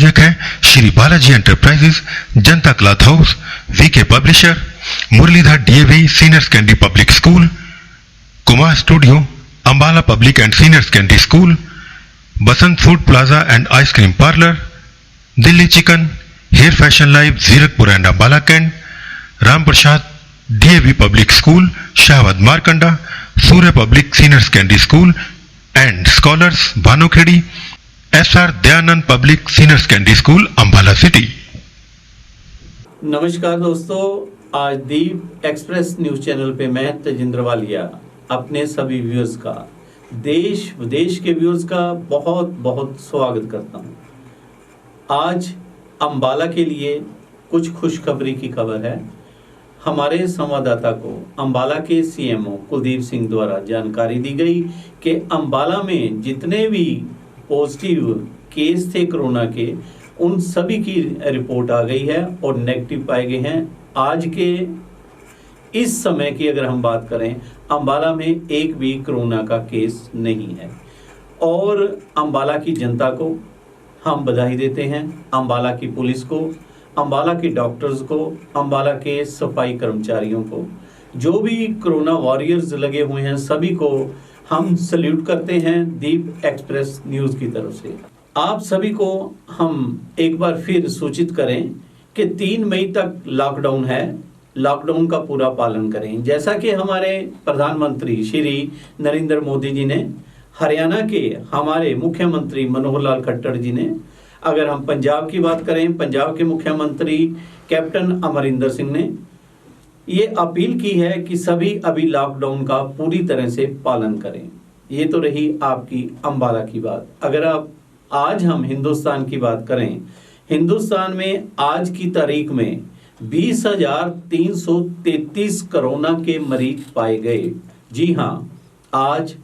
प्रायोजक हैं Shri Balaji enterprises, Janata cloth house, VK publisher, Murlidhar DAV senior secondary public school, Kumar studio, Ambala public and senior secondary school, Basant food plaza and ice cream parlour, Delhi chicken, hair fashion live, Zirakpur and Ambala cantt, Ram Prasad DAV public school, Shahabad Markanda, Surya public senior secondary school and scholars, Bhanukheri, SR Dayanand public senior secondary school, Ambala city. नमस्कार दोस्तों, आज दीप express news channel पे मैं तेजिंद्र वालिया अपने सभी viewers का, देश विदेश के व्यूअर्स का बहुत बहुत स्वागत करता हूं। आज अंबाला के लिए कुछ खुशखबरी की खबर है। हमारे संवाददाता को अंबाला के सीएमओ कुलदीप सिंह द्वारा जानकारी दी गई कि अंबाला में जितने भी पॉजिटिव केस थे कोरोना के, उन सभी की रिपोर्ट आ गई है और नेगेटिव पाए गए हैं। आज के इस समय की अगर हम बात करें, अंबाला में एक भी कोरोना का केस नहीं है और अंबाला की जनता को हम बधाई देते हैं, अंबाला की पुलिस को, अंबाला के डॉक्टर्स को, अंबाला के सफाई कर्मचारियों को, जो भी कोरोना वॉरियर्स लगे हुए हैं, सभी को हम सल्यूट करते हैं दीप एक्सप्रेस न्यूज़ की तरफ से। आप सभी को हम एक बार फिर सूचित करें कि 3 मई तक लॉकडाउन है, लॉकडाउन का पूरा पालन करें। जैसा कि हमारे प्रधानमंत्री श्री नरेंद्र मोदी जी ने, हरियाणा के हमारे मुख्यमंत्री मनोहर लाल खट्टर जी ने, अगर हम पंजाब की बात करें, पंजाब के मुख्यमंत्री कैप्टन अमरिंदर सिंह ने ये अपील की है कि सभी अभी लॉकडाउन का पूरी तरह से पालन करें। ये तो रही आपकी अंबाला की बात। अगर आप आज हम हिंदुस्तान की बात करें, हिंदुस्तान में आज की तारीख में 20,333 कोरोना के मरीज पाए गए। जी हाँ, आज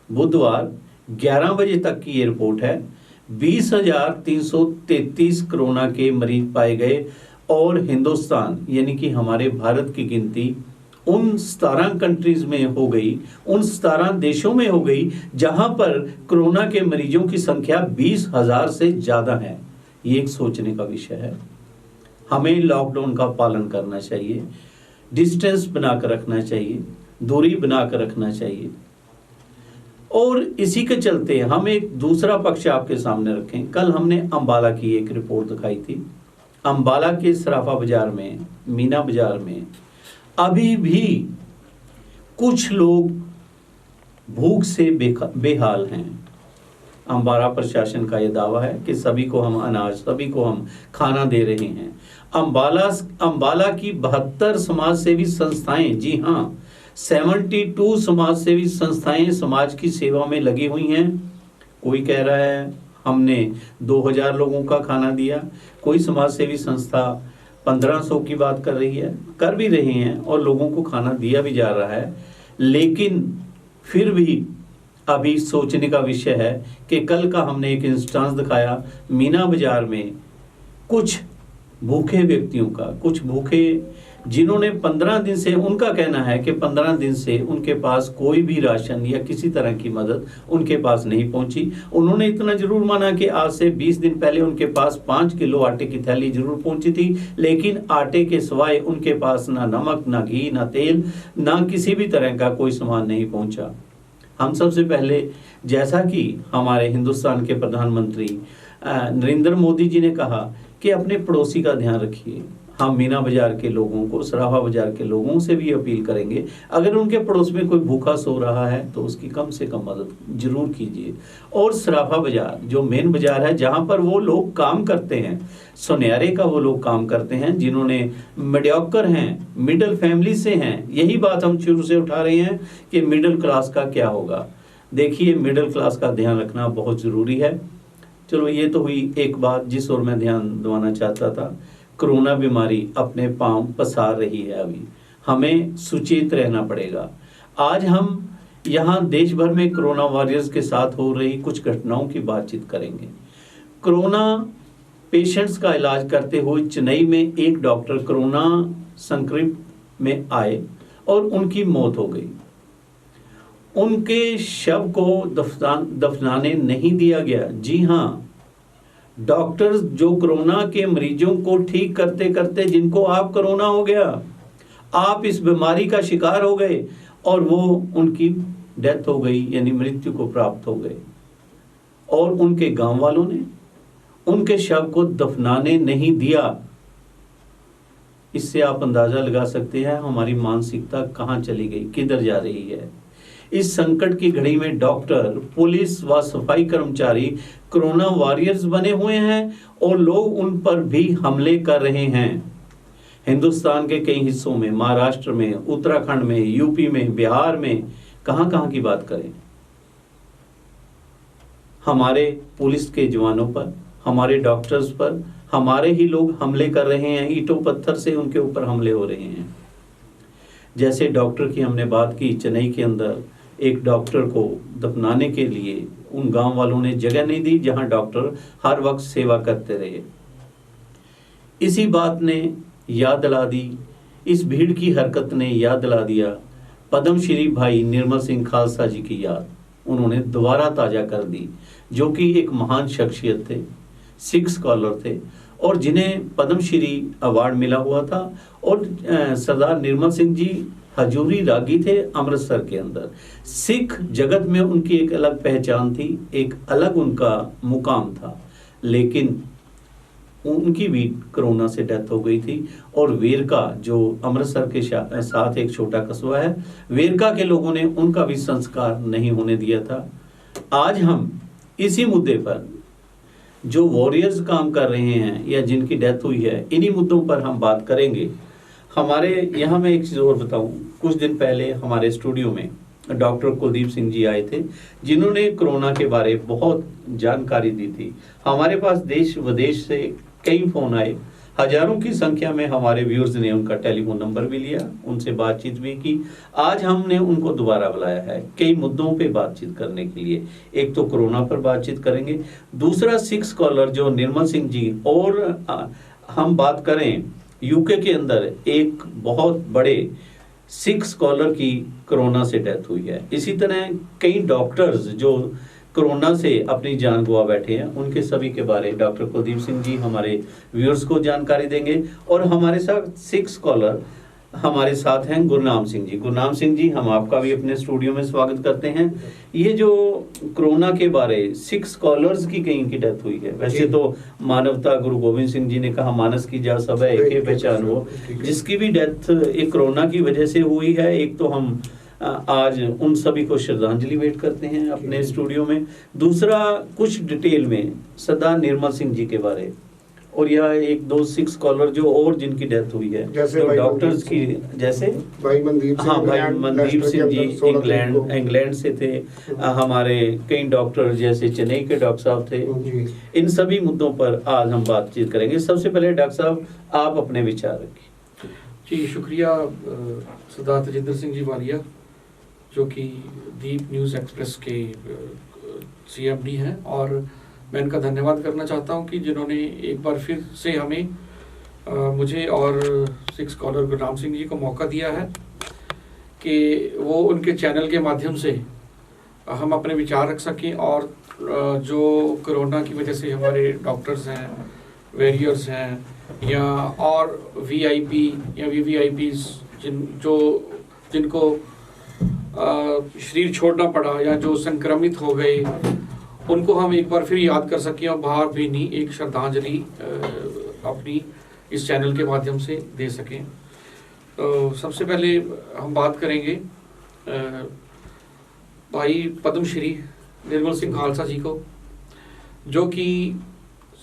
बुधवार 11 बजे तक की ये रिपोर्ट है। 20,333 कोरोना के मरीज पाए गए और हिंदुस्तान यानी कि हमारे भारत की गिनती उन 17 कंट्रीज में हो गई, उन 17 देशों में हो गई जहां पर कोरोना के मरीजों की संख्या 20,000 से ज्यादा है। ये एक सोचने का विषय है। हमें लॉकडाउन का पालन करना चाहिए, डिस्टेंस बनाकर रखना चाहिए, दूरी बनाकर रखना चाहिए। और इसी के चलते हम एक दूसरा पक्ष आपके सामने रखें। कल हमने अंबाला की एक रिपोर्ट दिखाई थी। अंबाला के सराफा बाजार में, मीना बाजार में अभी भी कुछ लोग भूख से बेहाल हैं। अंबाला प्रशासन का यह दावा है कि सभी को हम अनाज, सभी को हम खाना दे रहे हैं। अंबाला की 72 समाज सेवी संस्थाएं, जी हाँ, 72 समाज सेवी संस्थाएं समाज की सेवा में लगी हुई हैं। कोई कह रहा है हमने 2000 लोगों का खाना दिया, कोई समाज सेवी संस्था 1500 की बात कर रही है, कर भी रही हैं और लोगों को खाना दिया भी जा रहा है। लेकिन फिर भी अभी सोचने का विषय है कि कल का हमने एक इंस्टेंस दिखाया मीना बाजार में, कुछ भूखे व्यक्तियों का, कुछ भूखे जिन्होंने 15 दिन से, उनका कहना है कि 15 दिन से उनके पास कोई भी राशन या किसी तरह की मदद उनके पास नहीं पहुंची। उन्होंने इतना जरूर माना कि आज से 20 दिन पहले उनके पास 5 किलो आटे की थैली जरूर पहुंची थी, लेकिन आटे के सिवाय उनके पास ना नमक, ना घी, ना तेल, ना किसी भी तरह का कोई सामान नहीं पहुंचा। हम सबसे पहले, जैसा कि हमारे हिंदुस्तान के प्रधानमंत्री नरेंद्र मोदी जी ने कहा कि अपने पड़ोसी का ध्यान रखिए, हम मीना बाजार के लोगों को, सराफा बाजार के लोगों से भी अपील करेंगे, अगर उनके पड़ोस में कोई भूखा सो रहा है तो उसकी कम से कम मदद जरूर कीजिए। और सराफा बाजार जो मेन बाजार है, जहां पर वो लोग काम करते हैं, सुनहरे का वो लोग काम करते हैं जिन्होंने मीडियोकर हैं, मिडिल फैमिली से हैं। यही बात हम शुरू से उठा रहे हैं कि मिडिल क्लास का क्या होगा। देखिए, मिडिल क्लास का ध्यान रखना बहुत ज़रूरी है। चलो, ये तो हुई एक बात जिस ओर मैं ध्यान दिलाना चाहता था। कोरोना बीमारी अपने पांव पसार रही है। अभी हमें सुचेत रहना पड़ेगा। आज हम यहाँ देश भर में कोरोना वॉरियर्स के साथ हो रही कुछ घटनाओं की बातचीत करेंगे। कोरोना पेशेंट्स का इलाज करते हुए चेन्नई में एक डॉक्टर कोरोना संक्रमित में आए और उनकी मौत हो गई। उनके शव को दफनाने नहीं दिया गया। जी हाँ, डॉक्टर्स जो कोरोना के मरीजों को ठीक करते करते जिनको आप कोरोना हो गया, आप इस बीमारी का शिकार हो गए और वो उनकी डेथ हो गई, यानी मृत्यु को प्राप्त हो गए, और उनके गांव वालों ने उनके शव को दफनाने नहीं दिया। इससे आप अंदाजा लगा सकते हैं हमारी मानसिकता कहां चली गई, किधर जा रही है। इस संकट की घड़ी में डॉक्टर, पुलिस व सफाई कर्मचारी कोरोना वॉरियर्स बने हुए हैं और लोग उन पर भी हमले कर रहे हैं। हिंदुस्तान के कई हिस्सों में, महाराष्ट्र में, उत्तराखंड में, यूपी में, बिहार में, कहां की बात करें, हमारे पुलिस के जवानों पर, हमारे डॉक्टर्स पर हमारे ही लोग हमले कर रहे हैं, ईंटों पत्थर से उनके ऊपर हमले हो रहे हैं। जैसे डॉक्टर की हमने बात की, चेन्नई के अंदर एक डॉक्टर को दफनाने के लिए उन गांव वालों ने जगह नहीं दी जहां डॉक्टर हर वक्त सेवा करते रहे। इसी बात ने याद दिला दी, इस भीड़ की हरकत ने याद दिला दिया पद्मश्री भाई निर्मल सिंह खालसा जी की याद। उन्होंने दोबारा ताजा कर दी, जो कि एक महान शख्सियत थे, सिख स्कॉलर थे और जिन्हें पद्मश्री अवार्ड मिला हुआ था। और सरदार निर्मल सिंह जी हजूरी रागी थे अमृतसर के अंदर। सिख जगत में उनकी एक अलग पहचान थी, एक अलग उनका मुकाम था, लेकिन उनकी भी कोरोना से डेथ हो गई थी। और वेरका, जो अमृतसर के साथ एक छोटा कस्बा है, वेरका के लोगों ने उनका भी संस्कार नहीं होने दिया था। आज हम इसी मुद्दे पर, जो वॉरियर्स काम कर रहे हैं या जिनकी डेथ हुई है, इन्हीं मुद्दों पर हम बात करेंगे। हमारे यहाँ मैं एक चीज़ और बताऊं, कुछ दिन पहले हमारे स्टूडियो में डॉक्टर कुलदीप सिंह जी आए थे, जिन्होंने कोरोना के बारे में बहुत जानकारी दी थी। हमारे पास देश विदेश से कई फ़ोन आए, हजारों की संख्या में हमारे व्यूअर्स ने उनका टेलीफोन नंबर भी लिया, उनसे बातचीत भी की। आज हमने उनको दोबारा बुलाया है कई मुद्दों पे बातचीत करने के लिए। एक तो कोरोना पर बातचीत करेंगे, दूसरा सिख स्कॉलर जो निर्मल सिंह जी, और हम बात करें यूके के अंदर एक बहुत बड़े सिख स्कॉलर की कोरोना से डेथ हुई है। इसी तरह कई डॉक्टर्स जो कोरोना से अपनी जान गवा बैठे हैं, उनके सभी के बारे डॉक्टर कुलदीप सिंह जी हमारे व्यूअर्स को जानकारी देंगे। और हमारे साथ सिख स्कॉलर हमारे साथ हैं गुरनाम सिंह जी। गुरनाम सिंह जी, हम आपका भी अपने स्टूडियो में स्वागत करते हैं। ये जो कोरोना के बारे सिख स्कॉलर्स की कहीं की डेथ हुई है, वैसे तो मानवता, गुरु गोविंद सिंह जी ने कहा मानस की जा सब है एक पहचान हो, जिसकी भी डेथ एक कोरोना की वजह से हुई है। एक तो हम आज उन सभी को श्रद्धांजलि भेंट करते हैं अपने स्टूडियो में। दूसरा, कुछ डिटेल में सरदार निर्मल सिंह जी के बारे, और यह एक दो सिख स्कॉलर जो और जिनकी डेथ हुई है, जैसे जो डॉक्टर्स की, जैसे भाई मनदीप सिंह, हाँ भाई मनदीप सिंह जी इंग्लैंड से थे। हमारे कई डॉक्टर जैसे चेन्नई के डॉक्टर साहब थे। इन सभी मुद्दों पर आज हम बातचीत करेंगे। सबसे पहले डॉक्टर साहब, आप अपने विचार रखिए। जी शुक्रिया सरदार तजिंदर सिंह जी वालिया, जो कि दीप न्यूज़ एक्सप्रेस के CMD हैं, और मैं इनका धन्यवाद करना चाहता हूं कि जिन्होंने एक बार फिर से हमें मुझे और सिख स्कॉलर गुरनाम सिंह जी को मौका दिया है कि वो उनके चैनल के माध्यम से हम अपने विचार रख सकें। और जो कोरोना की वजह से हमारे डॉक्टर्स हैं, वेरियर्स हैं, या और VIP या VVIPs जिनको शरीर छोड़ना पड़ा या जो संक्रमित हो गए, उनको हम एक बार फिर याद कर सकें और बाहर भी नहीं एक श्रद्धांजलि अपनी इस चैनल के माध्यम से दे सकें। तो सबसे पहले हम बात करेंगे भाई पद्मश्री निर्मल सिंह खालसा जी को, जो कि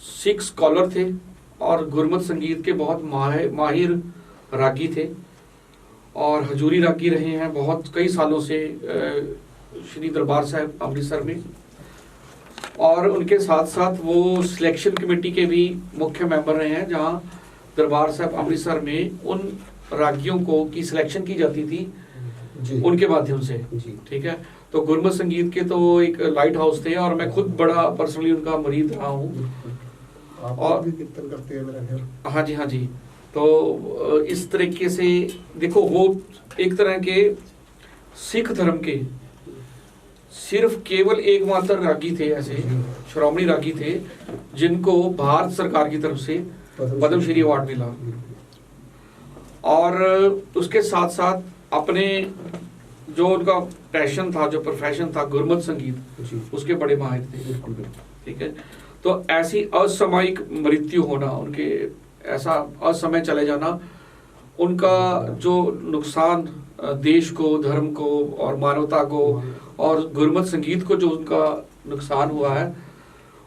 सिख स्कॉलर थे और गुरमत संगीत के बहुत माहिर रागी थे और हजूरी रागी रहे हैं बहुत कई सालों से श्री दरबार साहिब अमृतसर में। और उनके साथ साथ वो सिलेक्शन कमेटी के भी मुख्य मेंबर रहे हैं, जहां दरबार साहिब अमृतसर में उन रागियों को की सिलेक्शन की जाती थी उनके माध्यम से। ठीक है, तो गुरमत संगीत के तो एक लाइट हाउस थे और मैं खुद बड़ा पर्सनली उनका मरीद रहा हूँ। और भी कीर्तन करते हैं मेरा ख्याल। हाँ जी, हाँ जी। तो इस तरीके से देखो, वो एक तरह के सिख धर्म के सिर्फ केवल एकमात्र रागी थे ऐसे, श्रोमणी रागी थे जिनको भारत सरकार की तरफ से पद्मश्री अवार्ड मिला। और उसके साथ साथ अपने जो उनका पैशन था, जो प्रोफेशन था गुरमत संगीत, उसके बड़े माहिर थे। ठीक है, तो ऐसी असामयिक मृत्यु होना, उनके ऐसा असमय चले जाना, उनका जो नुकसान देश को, धर्म को और मानवता को और गुरमत संगीत को जो उनका नुकसान हुआ है,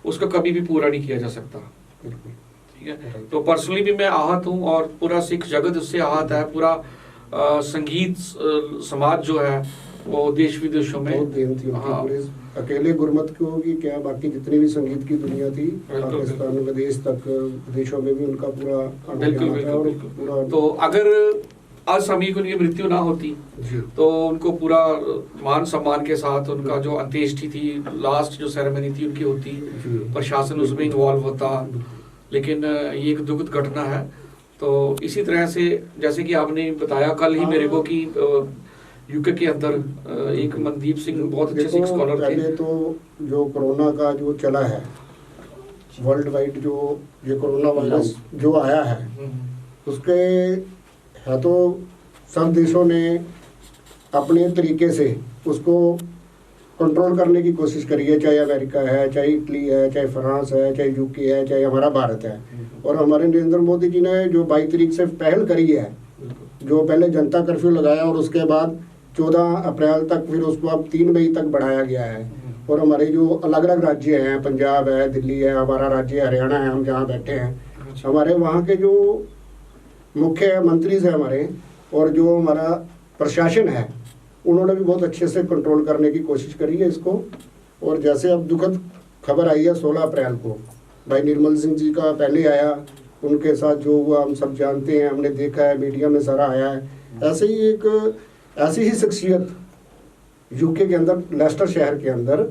उसका कभी भी पूरा नहीं किया जा सकता। ठीक है, तो पर्सनली भी मैं आहत हूँ और पूरा सिख जगत उससे आहत है। पूरा संगीत समाज जो है वो देश विदेशों में, हाँ, अकेले गुरमत को की क्या, बाकी जितनी भी संगीत की दुनिया थी, पाकिस्तान, विदेश तक, विदेशों में भी उनका पूरा बिल्कुल। तो अगर असामयिक उनकी मृत्यु ना होती तो उनको पूरा मान सम्मान के साथ उनका जो अंत्येष्टि थी, लास्ट जो सेरेमनी थी उनकी होती, प्रशासन उसमें इन्वॉल्व होता। लेकिन ये एक दुखद घटना है। तो इसी तरह से जैसे कि आपने बताया कल ही मेरे को कि यूके के अंदर एक मनदीप सिंह बहुत अच्छे सिख स्कॉलर थे। पहले तो जो कोरोना का जो चला है वर्ल्ड वाइड, जो ये कोरोना वायरस जो आया है, उसके है तो सब देशों ने अपने तरीके से उसको कंट्रोल करने की कोशिश करी है, चाहे अमेरिका है, चाहे इटली है, चाहे फ्रांस है, चाहे यूके है, चाहे हमारा भारत है। और हमारे नरेंद्र मोदी जी ने जो 22 तारीख से पहल करी है, जो पहले जनता कर्फ्यू लगाया और उसके बाद 14 अप्रैल तक, फिर उसको अब 3 मई तक बढ़ाया गया है। और हमारे जो अलग अलग राज्य हैं, पंजाब है, दिल्ली है, हमारा राज्य हरियाणा है, हम जहाँ बैठे हैं, हमारे वहाँ के जो मुख्य मंत्री हैं हमारे और जो हमारा प्रशासन है, उन्होंने भी बहुत अच्छे से कंट्रोल करने की कोशिश करी है इसको। और जैसे अब दुखद खबर आई है 16 अप्रैल को, भाई निर्मल सिंह जी का पहले आया, उनके साथ जो हुआ हम सब जानते हैं, हमने देखा है, मीडिया में सारा आया है। ऐसे ही एक ऐसी ही शख्सियत यूके के अंदर, लेस्टर शहर के अंदर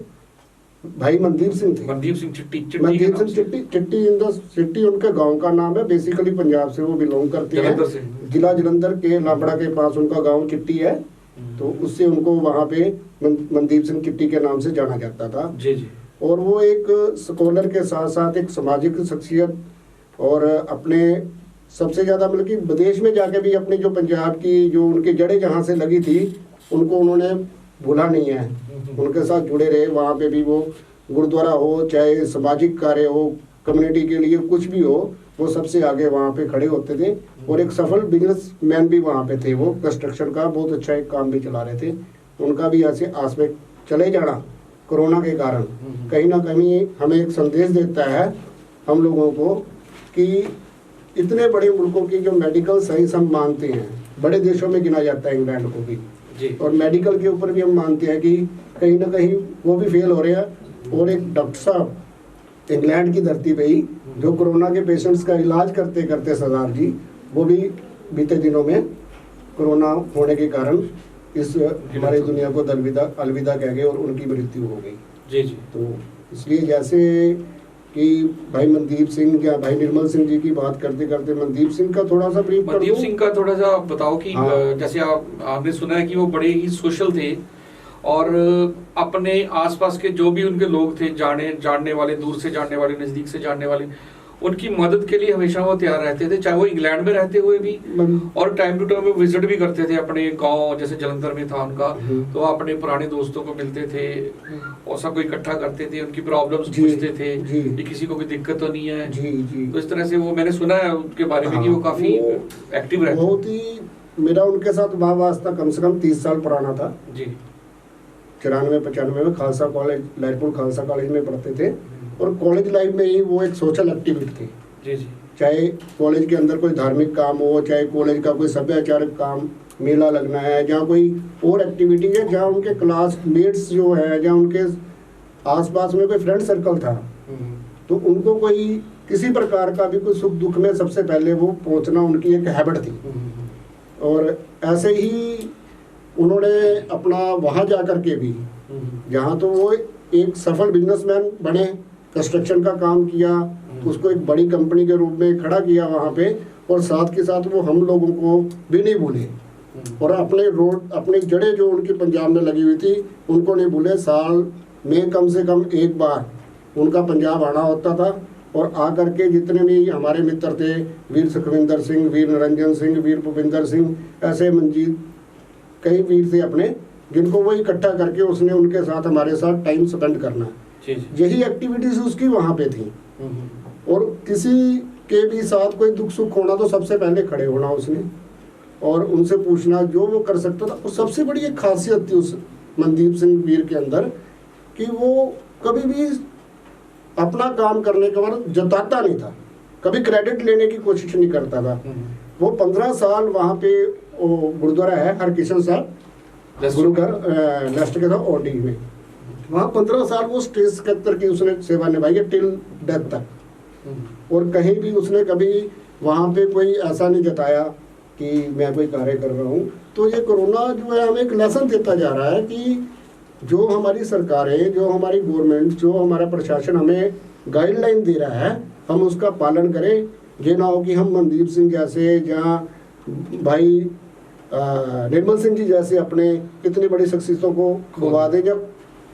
भाई मनदीप सिंह थे। मनदीप सिंह चिट्टी इन द सिटी उनके गांव का नाम है। बेसिकली पंजाब से वो बिलोंग करते हैं, जिला जलंधर के लाबड़ा के पास उनका गांव चिट्टी है। तो उससे उनको वहाँ पे मनदीप सिंह चिट्टी के नाम से जाना जाता था। जी जी। और वो एक स्कॉलर के साथ साथ एक सामाजिक शख्सियत, और अपने सबसे ज़्यादा मतलब कि विदेश में जाके भी अपनी जो पंजाब की जो उनकी जड़ें जहाँ से लगी थी, उनको उन्होंने भूला नहीं है, उनके साथ जुड़े रहे। वहाँ पे भी वो गुरुद्वारा हो, चाहे सामाजिक कार्य हो, कम्युनिटी के लिए कुछ भी हो, वो सबसे आगे वहाँ पे खड़े होते थे। और एक सफल बिजनेसमैन भी वहाँ पे थे, वो कंस्ट्रक्शन का बहुत अच्छा एक काम भी चला रहे थे। उनका भी ऐसे आस में चले जाना कोरोना के कारण कहीं ना कहीं हमें एक संदेश देता है हम लोगों को कि इतने बड़े मुल्कों की जो मेडिकल साइंस हम मानते हैं, बड़े देशों में गिना जाता है इंग्लैंड को भी जी, और मेडिकल के ऊपर भी हम मानते हैं कि कहीं ना कहीं वो भी फेल हो रहे हैं। और एक डॉक्टर साहब इंग्लैंड की धरती पे ही जो कोरोना के पेशेंट्स का इलाज करते करते सरदार जी, वो भी बीते दिनों में कोरोना होने के कारण इस हमारी दुनिया को अलविदा कह गए और उनकी मृत्यु हो गई। जी जी। तो इसलिए जैसे कि भाई मनदीप सिंह या भाई निर्मल सिंह जी की बात करते करते मनदीप सिंह का थोड़ा सा ब्रीफ कर दूं। मनदीप सिंह का थोड़ा सा बताओ कि जैसे आपने सुना है कि वो बड़े ही सोशल थे और अपने आसपास के जो भी उनके लोग थे, जानने वाले, दूर से जानने वाले, नजदीक से जानने वाले, उनकी मदद के लिए हमेशा वो तैयार रहते थे, चाहे वो इंग्लैंड में रहते हुए भी और टाइम टू टाइम वो विजिट भी करते थे अपने गांव, जैसे जलंधर में था उनका, तो अपने पुराने दोस्तों को मिलते थे और सबको इकट्ठा करते थे, उनकी प्रॉब्लम्स पूछते थे कि किसी को कोई दिक्कत तो नहीं है। तो इस तरह से वो मैंने सुना है उनके बारे में कि वो काफी एक्टिव रहते। बहुत ही मेरा उनके साथ वास्ता कम से कम 30 साल पुराना था जी। 94-95 में खालसा कॉलेज, लहरपुर खालसा कॉलेज में पढ़ते थे और कॉलेज लाइफ में ही वो एक सोशल एक्टिविटी थी। जी जी। चाहे कॉलेज के अंदर कोई धार्मिक काम हो, चाहे कॉलेज का कोई सभ्याचारक काम, मेला लगना है, जहाँ कोई और एक्टिविटी है, जहाँ उनके क्लासमेट्स जो है, जहाँ उनके आसपास में कोई फ्रेंड सर्कल था, तो उनको कोई किसी प्रकार का भी कोई सुख दुख में सबसे पहले वो पहुँचना उनकी एक हैबिट थी। और ऐसे ही उन्होंने अपना वहाँ जा कर के भी, जहाँ तो वो एक सफल बिजनेसमैन बने, कंस्ट्रक्शन का काम किया, उसको एक बड़ी कंपनी के रूप में खड़ा किया वहाँ पे, और साथ के साथ वो हम लोगों को भी नहीं भूले। और अपने रोड, अपनी जड़ें जो उनकी पंजाब में लगी हुई थी उनको नहीं भूले। साल में कम से कम एक बार उनका पंजाब आना होता था और आकर के जितने भी हमारे मित्र थे, वीर सुखविंदर सिंह, वीर निरंजन सिंह, वीर भूपिंदर सिंह, ऐसे मंजीत, कई वीर थे अपने, जिनको वो इकट्ठा करके उसने उनके साथ हमारे साथ टाइम स्पेंड करना, यही एक्टिविटीज उसकी वहाँ पे थी। और किसी के भी साथ कोई दुख सुख होना तो सबसे पहले खड़े होना उसने और उनसे पूछना जो वो कर सकता था। और सबसे बड़ी एक खासियत थी उस मनदीप सिंह वीर के अंदर कि वो कभी भी अपना काम करने के बाद जताता नहीं था, कभी क्रेडिट लेने की कोशिश नहीं करता था। वो 15 साल वहाँ पे गुरुद्वारा है हरकिशन साहब गुरुघर नेस्ट के साथ ओडी में, वहाँ 15 साल वो स्टेज स्कत्तर की उसने सेवा निभाई है टिल डेथ तक। और कहीं भी उसने कभी वहाँ पे कोई ऐसा नहीं जताया कि मैं कोई कार्य कर रहा हूँ। तो ये कोरोना जो है हमें एक लेसन देता जा रहा है कि जो हमारी सरकारें, जो हमारी गवर्नमेंट, जो हमारा प्रशासन हमें गाइडलाइन दे रहा है हम उसका पालन करें। ये ना हो कि हम मनदीप सिंह जैसे या भाई निर्मल सिंह जी जैसे अपने इतनी बड़ी शख्सियतों को खुवा दें जब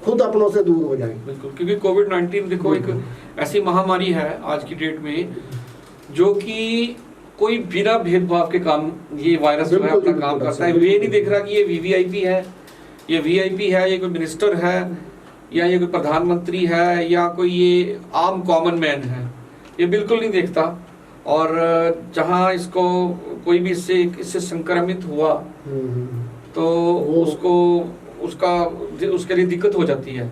खुद अपनों से दूर हो जाएं। बिल्कुल, क्योंकि कोविड-19 देखो एक ऐसी महामारी है आज की डेट में जो कि कोई बिना भेदभाव के काम ये वायरस जो है अपना काम करता है। ये नहीं देख रहा कि ये वीवीआईपी है, ये वीआईपी है, ये कोई मिनिस्टर है या ये कोई प्रधानमंत्री है या कोई ये आम कॉमन मैन है, ये बिल्कुल नहीं देखता। और जहाँ इसको कोई भी इससे संक्रमित हुआ तो उसको उसके लिए दिक्कत हो जाती है।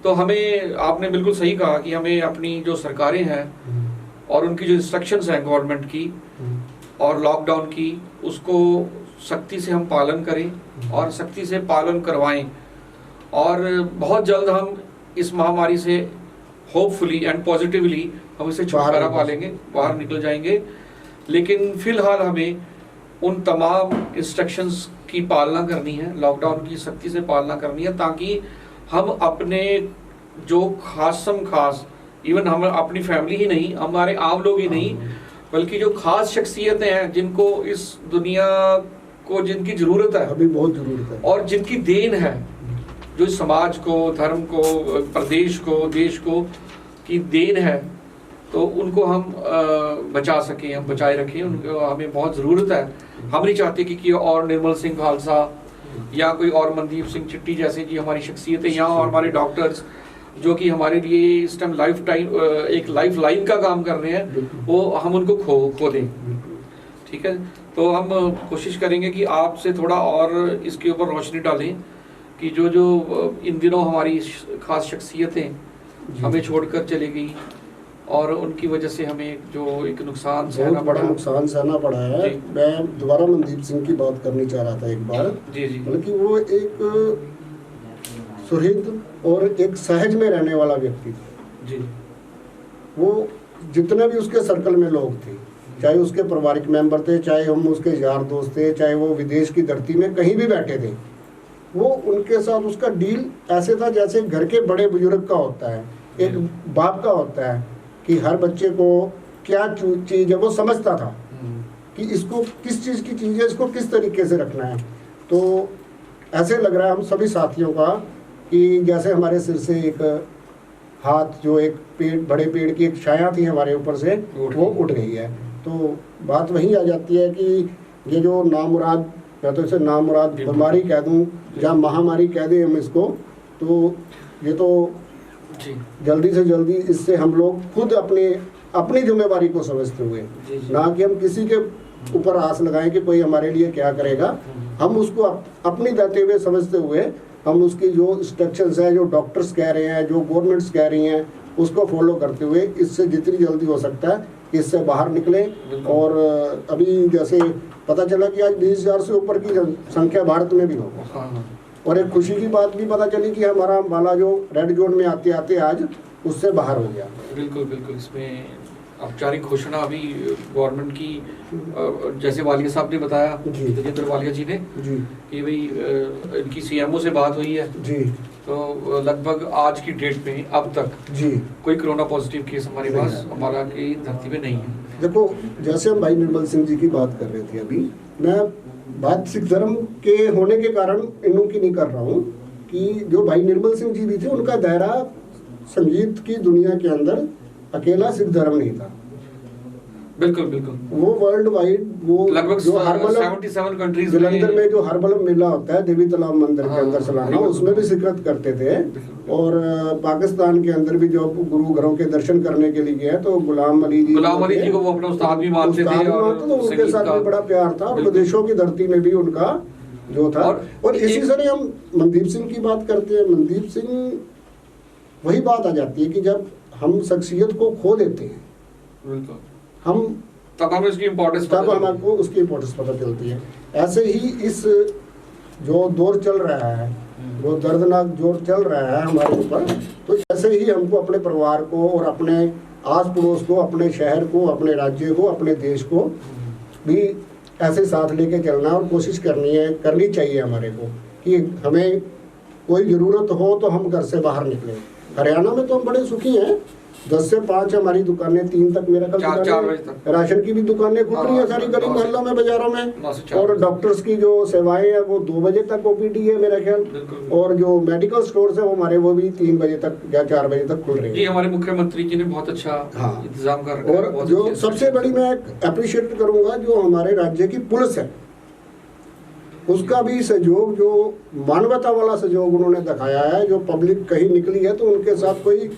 तो हमें, आपने बिल्कुल सही कहा कि हमें अपनी जो सरकारें हैं और उनकी जो इंस्ट्रक्शंस हैं गवर्नमेंट की और लॉकडाउन की, उसको सख्ती से हम पालन करें और सख्ती से पालन करवाएं और बहुत जल्द हम इस महामारी से होपफुली एंड पॉजिटिवली हम इसे छुटकारा पा लेंगे, बाहर निकल जाएंगे। लेकिन फिलहाल हमें उन तमाम इंस्ट्रक्शंस की पालना करनी है, लॉकडाउन की सख्ती से पालना करनी है, ताकि हम अपने जो खास इवन हम अपनी फैमिली ही नहीं, हमारे आम लोग ही नहीं, बल्कि जो खास शख्सियतें हैं जिनको इस दुनिया को जिनकी ज़रूरत है, अभी बहुत ज़रूरत है, और जिनकी देन है, जो समाज को, धर्म को, प्रदेश को, देश को की देन है, तो उनको हम बचा सकें, हम बचाए रखें, उनको हमें बहुत ज़रूरत है। हम नहीं चाहते कि और निर्मल सिंह खालसा या कोई और मनदीप सिंह चिट्टी जैसे जी हमारी शख्सियतें या और हमारे डॉक्टर्स जो कि हमारे लिए इस टाइम एक लाइफ लाइन का काम कर रहे हैं, वो हम उनको खो दें। ठीक है, तो हम कोशिश करेंगे कि आपसे थोड़ा और इसके ऊपर रोशनी डालें कि जो इन दिनों हमारी खास शख्सियतें हमें छोड़कर चली गई और उनकी वजह से हमें जो एक नुकसान सहना पड़ा, नुकसान सहना पड़ा है। मैं दोबारा मनदीप सिंह की बात करनी चाह रहा था एक बार, जी, बल्कि वो एक सुहृद और एक सहज में रहने वाला व्यक्ति था जी। वो जितने भी उसके सर्कल में लोग थे, चाहे उसके पारिवारिक मेंबर थे, चाहे हम उसके यार दोस्त थे, चाहे वो विदेश की धरती में कहीं भी बैठे थे, वो उनके साथ उसका डील ऐसे था जैसे घर के बड़े बुजुर्ग का होता है, एक बाप का होता है कि हर बच्चे को क्या चीज़ है वो समझता था कि इसको किस चीज़ की चीज़ है, इसको किस तरीके से रखना है। तो ऐसे लग रहा है हम सभी साथियों का कि जैसे हमारे सिर से एक हाथ, जो एक पेड़, बड़े पेड़ की एक छाया थी हमारे ऊपर से, वो उठ गई है। तो बात वही आ जाती है कि ये जो नामुराद, या तो इसे नामुराद बीमारी कह दूँ या महामारी कह दें हम इसको, तो ये तो जल्दी से जल्दी इससे हम लोग खुद अपनी जिम्मेवारी को समझते हुए, ना कि हम किसी के ऊपर आस लगाएं कि कोई हमारे लिए क्या करेगा, हम उसको अपनी देते हुए समझते हुए हम उसकी जो इंस्ट्रक्शंस है, जो डॉक्टर्स कह रहे हैं, जो गवर्नमेंट्स कह रही हैं, उसको फॉलो करते हुए इससे जितनी जल्दी हो सकता है इससे बाहर निकले। और अभी जैसे पता चला कि आज 20,000 से ऊपर की संख्या भारत में भी हो, और एक खुशी की बात भी पता चली कि हमारा अम्बाला जो रेड जोन में आते आते आज उससे बाहर हो गया। बिल्कुल, इसमें औपचारिक घोषणा अभी गवर्नमेंट की, जैसे वालिया साहब ने बताया, तेजेंद्र वालिया जी ने, कि भाई इनकी सीएमओ से बात हुई है जी, तो लगभग आज की डेट में अब तक जी कोई कोरोना पॉजिटिव केस हमारे पास अम्बाला की धरती पे नहीं है। देखो, जैसे हम भाई निर्मल सिंह जी की बात कर रहे थे अभी, मैं बात सिख धर्म के होने के कारण इन्हों की नहीं कर रहा हूँ कि जो भाई निर्मल सिंह जी भी थे, उनका दायरा संगीत की दुनिया के अंदर अकेला सिख धर्म नहीं था। बिल्कुल बिल्कुल, वो वर्ल्ड वाइड, वो लगभग जो हरबलम 77 कंट्रीज जलंधर में जो हरबलम मेला होता है देवी तालाब मंदिर के अंदर सालाना, उसमें भी शिरकत करते थे। और पाकिस्तान के अंदर भी जो गुरु घरों के दर्शन करने के लिए गए तो गुलाम अली जी को वो अपना उस्ताद भी मानते थे और तो उनके साथ भी बड़ा प्यार था। और विदेशों की धरती में भी उनका जो था। और इसी तरह हम मनदीप सिंह की बात करते हैं। मनदीप सिंह, वही बात आ जाती है कि जब हम शख्सियत को खो देते हैं हम, तब हमें उसकी इम्पोर्टेंस, तब हमको उसकी इम्पोर्टेंस पता चलती है। ऐसे ही इस जो दौर चल रहा है, वो दर्दनाक दौर चल रहा है हमारे ऊपर, तो ऐसे ही हमको अपने परिवार को और अपने आस पड़ोस को, अपने शहर को, अपने राज्य को, अपने देश को भी ऐसे साथ लेके चलना और कोशिश करनी चाहिए हमारे को कि हमें कोई ज़रूरत हो तो हम घर से बाहर निकलें। हरियाणा में तो हम बड़े सुखी हैं, 10 से 5 हमारी दुकानें, 3 तक मेरा ख्याल 4 बजे तक राशन की भी दुकानें खुल रही है सारी गली मोहल्लों में, बाजारों में। और डॉक्टर्स की जो सेवाएं हैं वो 2 बजे तक ओपीडी है मेरा ख्याल। और जो मेडिकल स्टोर्स है वो हमारे वो भी 3 बजे तक या 4 बजे तक खुल रही है। जी, हमारे मुख्यमंत्री जी ने बहुत अच्छा इंतजाम कर रखा है। और जो सबसे बड़ी मैं अप्रिशिएट करूंगा जो हमारे राज्य की पुलिस है, उसका भी सहयोग, जो मानवता वाला सहयोग उन्होंने दिखाया है। जो पब्लिक कहीं निकली है तो उनके साथ कोई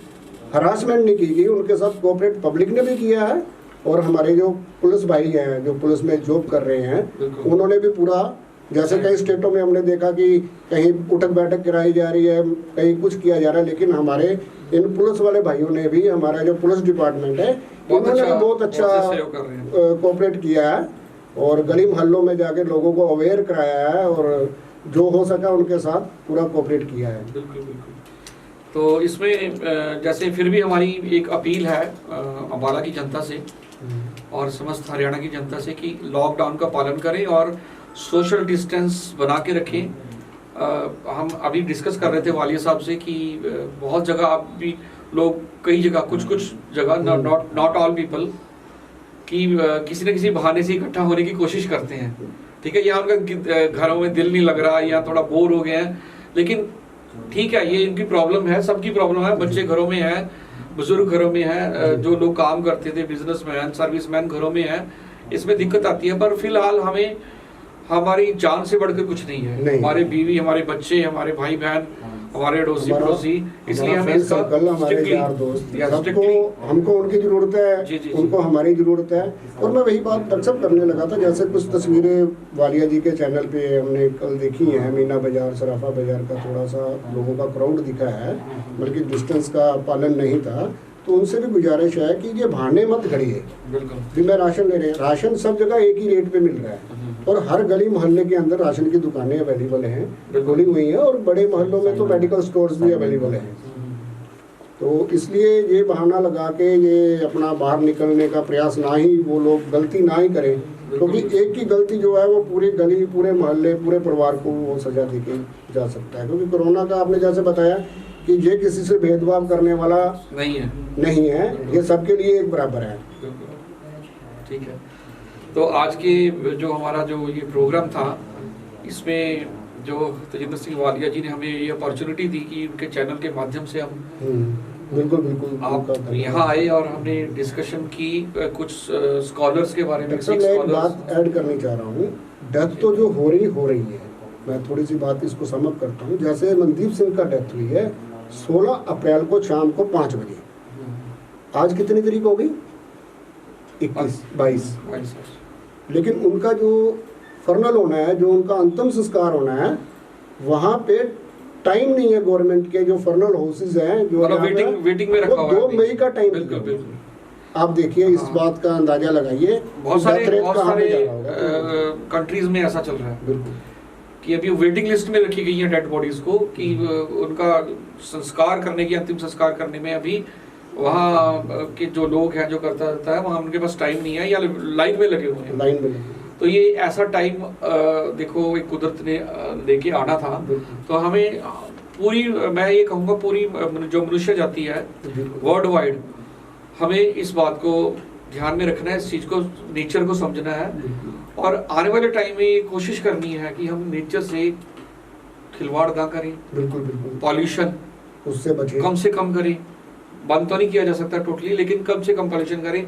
हरासमेंट नहीं की गई, उनके साथ कोऑपरेट पब्लिक ने भी किया है। और हमारे जो पुलिस भाई हैं जो पुलिस में जॉब कर रहे हैं, उन्होंने भी पूरा, जैसे कई स्टेटों में हमने देखा कि कहीं उठक बैठक कराई जा रही है, कहीं कुछ किया जा रहा है, लेकिन हमारे इन पुलिस वाले भाइयों ने भी, हमारा जो पुलिस डिपार्टमेंट है, उन्होंने भी बहुत अच्छा कोऑपरेट किया है। और गली मोहल्लों में जाके लोगों को अवेयर कराया है और जो हो सका उनके साथ पूरा कोऑपरेट किया है। बिल्कुल बिल्कुल। तो इसमें जैसे फिर भी हमारी एक अपील है अम्बाला की जनता से और समस्त हरियाणा की जनता से कि लॉकडाउन का पालन करें और सोशल डिस्टेंस बना के रखें। हम अभी डिस्कस कर रहे थे वालिया साहब से कि बहुत जगह अब भी लोग, कई जगह, कुछ जगह, नॉट ऑल पीपल, कि किसी न किसी बहाने से इकट्ठा होने की कोशिश करते हैं। ठीक है, या उनका घरों में दिल नहीं लग रहा या थोड़ा बोर हो गए हैं, लेकिन ठीक है, ये इनकी प्रॉब्लम है, सबकी प्रॉब्लम है। बच्चे घरों में हैं, बुजुर्ग घरों में हैं, जो लोग काम करते थे, बिजनेसमैन, सर्विसमैन घरों में हैं, इसमें दिक्कत आती है। पर फिलहाल हमें, हमारी जान से बढ़कर कुछ नहीं है। हमारे बीवी, हमारे बच्चे, हमारे भाई बहन, हमारे अड़ोसी पड़ोसी, इसलिए हमें इसका हमारे यार दोस्त, हमको उनकी जरूरत है, उनको हमारी जरूरत है। और मैं वही बात अक्सर करने लगा था, जैसे कुछ तस्वीरें वालिया जी के चैनल पे हमने कल देखी हैं, मीना बाजार, सराफा बाजार का थोड़ा सा लोगों का क्राउड दिखा है, बल्कि डिस्टेंस का पालन नहीं था। तो उनसे भी गुजारिश है कि ये बहाने मत घड़िए। भी मैं राशन ले रहे हैं, राशन सब जगह एक ही रेट पे मिल रहा है और हर गली मोहल्ले के अंदर राशन की दुकानें अवेलेबल हैं, खुली हुई हैं। और बड़े मोहल्लों में तो मेडिकल स्टोर्स भी अवेलेबल हैं। तो इसलिए ये बहाना लगा के ये अपना बाहर निकलने का प्रयास ना ही, वो लोग गलती ना ही करें, क्योंकि एक की गलती जो है वो पूरी गली, पूरे मोहल्ले, पूरे परिवार को वो सजा दे के जा सकता है। क्योंकि कोरोना का आपने जैसे बताया कि ये किसी से भेदभाव करने वाला नहीं है, ये सबके लिए एक बराबर है। ठीक है, तो आज के जो हमारा जो ये प्रोग्राम था, इसमें जो तेजिंदर सिंह वालिया जी ने हमें ये अपॉर्चुनिटी दी कि उनके चैनल के माध्यम से हम बिल्कुल आप यहाँ आए और हमने डिस्कशन की कुछ स्कॉलर्स के बारे में। मैं एक बात ऐड करनी चाह रहा हूँ, डेथ तो जो हो रही है, मैं थोड़ी सी बात इसको समअप करता हूँ। जैसे मनदीप सिंह का डेथ हुई है 16 अप्रैल को शाम को 5 बजे। आज कितनी तारीख हो गई? 22। लेकिन उनका जो फर्नल होना है, जो उनका अंतिम संस्कार होना है, वहाँ पे टाइम नहीं है गवर्नमेंट के। जो फर्नल हाउसेज हैं जो वेटिंग में रखा हुआ है, 2 मई का टाइम। आप देखिए, इस बात का अंदाजा लगाइए। बहुत सारे कंट्रीज में ऐसा चल रहा है। बिल्कुल, कि अभी ववेटिंग लिस्ट में रखी गई है डेड बॉडीज को, कि उनका संस्कार करने की, अंतिम संस्कार करने में अभी वहाँ के जो लोग हैं, जो करता रहता है, वहाँ उनके पास टाइम नहीं है या लाइन में लगे हुए हैं। तो ये ऐसा टाइम देखो एक कुदरत ने लेके आना था। तो हमें पूरी, मैं ये कहूँगा, पूरी जो मनुष्य जाति है वर्ल्ड वाइड, हमें इस बात को ध्यान में रखना है, इस चीज़ को, नेचर को समझना है और आने वाले टाइम में ये कोशिश करनी है कि हम नेचर से खिलवाड़ ना करें, बिल्कुल बिल्कुल पॉल्यूशन उससे बचे। कम से कम करें, बंद तो नहीं किया जा सकता टोटली, लेकिन कम से कम पॉल्यूशन करें।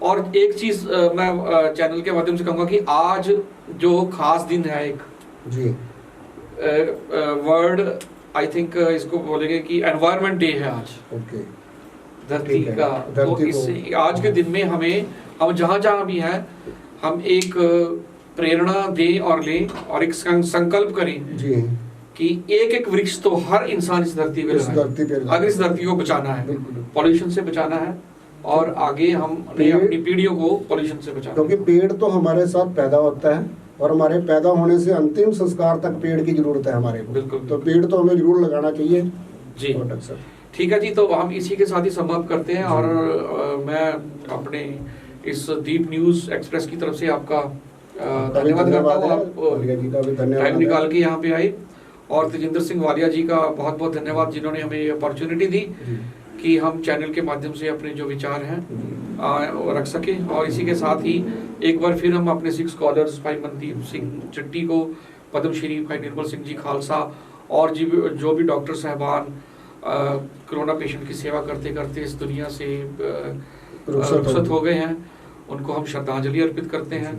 और एक चीज मैं चैनल के माध्यम से कहूँगा कि आज जो खास दिन है एक जी, वर्ल्ड आई थिंक इसको बोलेंगे कि एनवायरनमेंट डे है आज, ओके, धरती ठीक है, का। तो धरती इस आज के दिन में हम जहाँ जहाँ भी हैं हम एक प्रेरणा दें और लें और एक संकल्प करें जी, कि एक एक वृक्ष तो हर इंसान इस धरती पे इस लगाए। धरती पे अगर इस धरती को बचाना है, बिल्कुल। पॉल्यूशन से बचाना है और आगे हम अपनी पीढ़ियों को पॉल्यूशन से बचाना क्योंकि पेड़ तो हमारे साथ पैदा होता है और हमारे पैदा होने से अंतिम संस्कार तक पेड़ की जरूरत है हमारे को। बिल्कुल। तो पेड़ तो हमें जरूर लगाना चाहिए जी। डॉक्टर साहब। ठीक है जी, तो हम इसी के साथ ही समाप्त करते हैं और मैं अपने इस दीप न्यूज एक्सप्रेस की तरफ से आपका धन्यवाद करता हूँ। आप वालिया जी का भी धन्यवाद टाइम है। निकाल के यहाँ पे आए, और तेजिंदर सिंह वालिया जी का बहुत बहुत धन्यवाद जिन्होंने हमें ये अपॉर्चुनिटी दी कि हम चैनल के माध्यम से अपने जो विचार हैं वो रख सके। और इसी के साथ ही एक बार फिर हम अपने 6 स्कॉलर्स भाई मनदीप सिंह चट्टी को, पद्मश्री भाई निर्मल सिंह जी खालसा और जो भी डॉक्टर साहबान कोरोना पेशेंट की सेवा करते करते इस दुनिया से रुखसत हो गए हैं, उनको हम श्रद्धांजलि अर्पित करते हैं।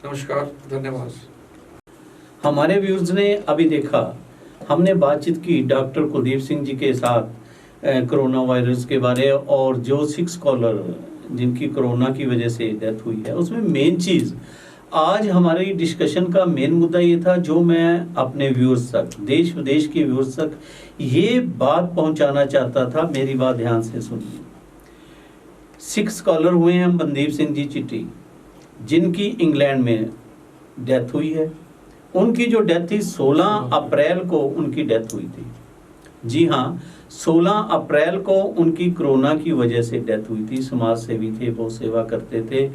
नमस्कार, धन्यवाद। हमारे व्यूअर्स ने अभी देखा, हमने बातचीत की डॉक्टर कुलदीप सिंह जी के साथ कोरोना वायरस के बारे, और जो 6 स्कॉलर जिनकी कोरोना की वजह से डेथ हुई है, उसमें मेन चीज़ आज हमारी डिस्कशन का मेन मुद्दा ये था, जो मैं अपने व्यूअर्स तक, देश विदेश के व्यूअर्स तक ये बात पहुंचाना चाहता था। मेरी बात ध्यान से सुनिए। 6 स्कॉलर हुए हैं मनदीप सिंह जी चिट्टी, जिनकी इंग्लैंड में डेथ हुई है। उनकी जो डेथ थी 16 अप्रैल को उनकी डेथ हुई थी। जी हाँ, 16 अप्रैल को उनकी कोरोना की वजह से डेथ हुई थी। समाज सेवी थे, वो सेवा करते थे।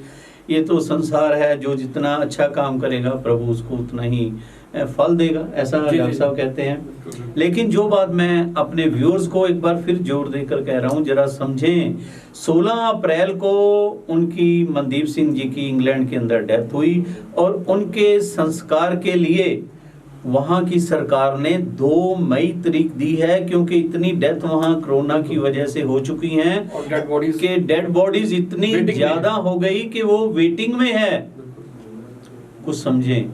ये तो संसार है, जो जितना अच्छा काम करेगा प्रभु उसको उतना ही फल देगा, ऐसा डॉक्टर साहब कहते हैं। लेकिन जो बात मैं अपने व्यूअर्स को एक बार फिर जोर देकर कह रहा हूँ, जरा समझें। 16 अप्रैल को उनकी मनदीप सिंह जी की इंग्लैंड के अंदर डेथ हुई और उनके संस्कार के लिए वहाँ की सरकार ने 2 मई तारीख दी है, क्योंकि इतनी डेथ वहाँ कोरोना की वजह से हो चुकी हैं और डेड बॉडीज इतनी ज्यादा हो गई कि वो वेटिंग में है। कुछ समझें,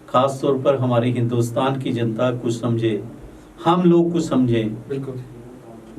खास तौर पर हमारे हिंदुस्तान की जनता कुछ समझे, हम लोग कुछ समझें। बिल्कुल।